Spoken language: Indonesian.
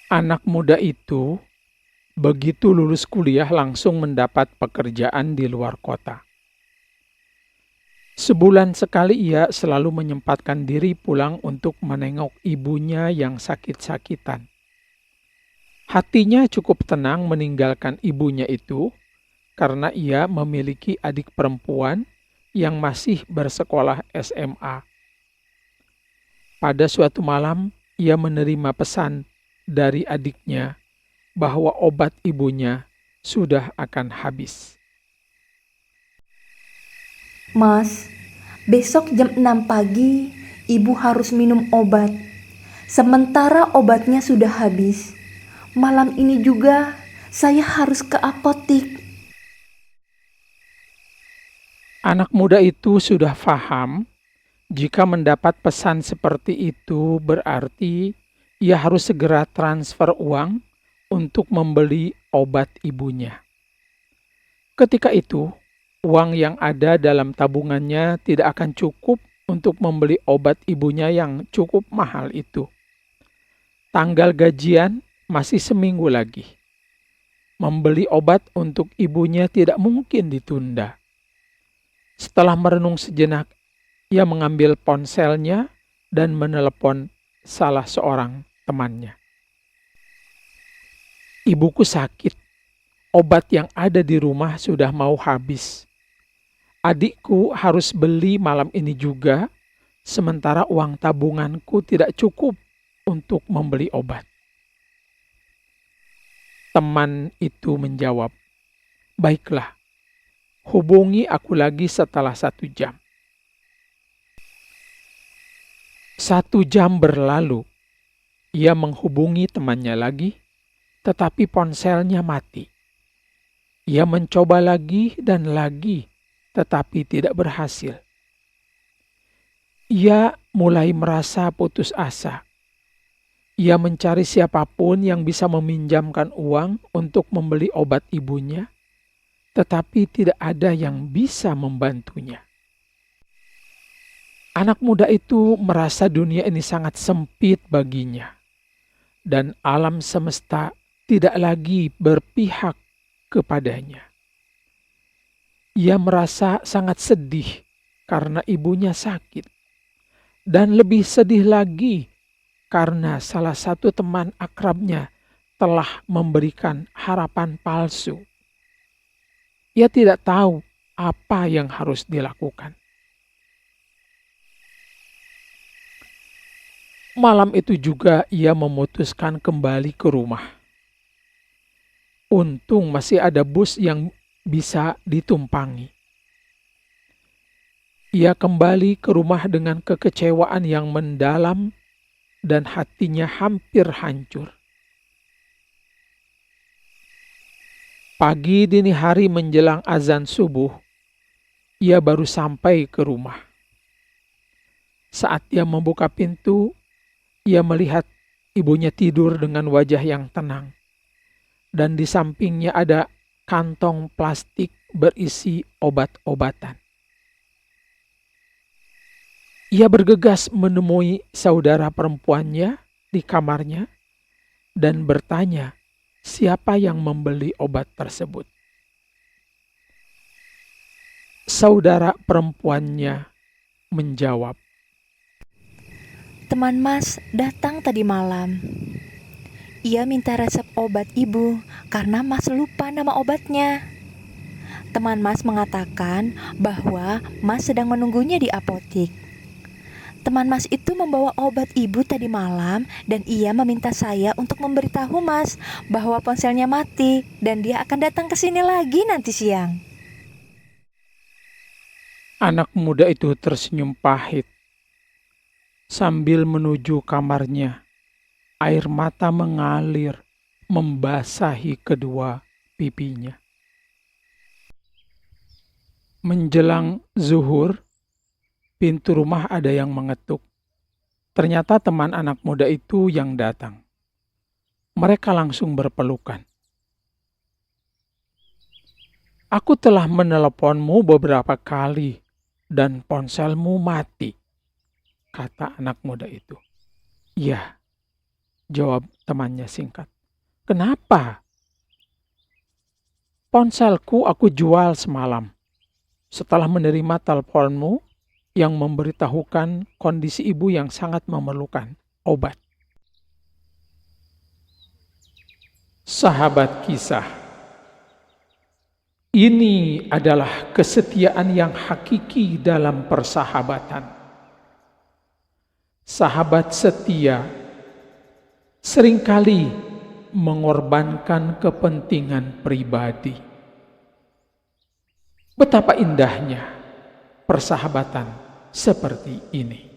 Anak muda itu begitu lulus kuliah langsung mendapat pekerjaan di luar kota. Sebulan sekali ia selalu menyempatkan diri pulang untuk menengok ibunya yang sakit-sakitan. Hatinya cukup tenang meninggalkan ibunya itu karena ia memiliki adik perempuan yang masih bersekolah SMA. Pada suatu malam, ia menerima pesan dari adiknya bahwa obat ibunya sudah akan habis. Mas, besok jam 6 pagi ibu harus minum obat. Sementara obatnya sudah habis. Malam ini juga saya harus ke apotik. Anak muda itu sudah paham jika mendapat pesan seperti itu berarti ia harus segera transfer uang untuk membeli obat ibunya. Ketika itu, uang yang ada dalam tabungannya tidak akan cukup untuk membeli obat ibunya yang cukup mahal itu. Tanggal gajian masih seminggu lagi. Membeli obat untuk ibunya tidak mungkin ditunda. Setelah merenung sejenak, ia mengambil ponselnya dan menelepon salah seorang temannya. Ibuku sakit, obat yang ada di rumah sudah mau habis. Adikku harus beli malam ini juga, sementara uang tabunganku tidak cukup untuk membeli obat. Teman itu menjawab, "Baiklah, hubungi aku lagi setelah 1 jam." 1 jam berlalu, ia menghubungi temannya lagi, tetapi ponselnya mati. Ia mencoba lagi dan lagi, tetapi tidak berhasil. Ia mulai merasa putus asa. Ia mencari siapapun yang bisa meminjamkan uang untuk membeli obat ibunya, tetapi tidak ada yang bisa membantunya. Anak muda itu merasa dunia ini sangat sempit baginya, dan alam semesta tidak lagi berpihak kepadanya. Ia merasa sangat sedih karena ibunya sakit, dan lebih sedih lagi karena salah satu teman akrabnya telah memberikan harapan palsu. Ia tidak tahu apa yang harus dilakukan. Malam itu juga ia memutuskan kembali ke rumah. Untung masih ada bus yang bisa ditumpangi. Ia kembali ke rumah dengan kekecewaan yang mendalam dan hatinya hampir hancur. Pagi dini hari menjelang azan subuh, ia baru sampai ke rumah. Saat ia membuka pintu, ia melihat ibunya tidur dengan wajah yang tenang, dan di sampingnya ada kantong plastik berisi obat-obatan. Ia bergegas menemui saudara perempuannya di kamarnya dan bertanya siapa yang membeli obat tersebut. Saudara perempuannya menjawab, Teman Mas datang tadi malam. Ia minta resep obat ibu karena Mas lupa nama obatnya. Teman Mas mengatakan bahwa Mas sedang menunggunya di apotik. Teman Mas itu membawa obat ibu tadi malam dan ia meminta saya untuk memberitahu Mas bahwa ponselnya mati dan dia akan datang ke sini lagi nanti siang. anak muda itu tersenyum pahit. Sambil menuju kamarnya, air mata mengalir membasahi kedua pipinya. Menjelang zuhur, pintu rumah ada yang mengetuk. Ternyata teman anak muda itu yang datang. Mereka langsung berpelukan. "Aku telah meneleponmu beberapa kali dan ponselmu mati," kata anak muda itu. "Ya, jawab temannya singkat. Kenapa? Ponselku aku jual semalam. Setelah menerima teleponmu yang memberitahukan kondisi ibu yang sangat memerlukan obat. Sahabat kisah, ini adalah kesetiaan yang hakiki dalam persahabatan. Sahabat setia seringkali mengorbankan kepentingan pribadi. Betapa indahnya persahabatan seperti ini.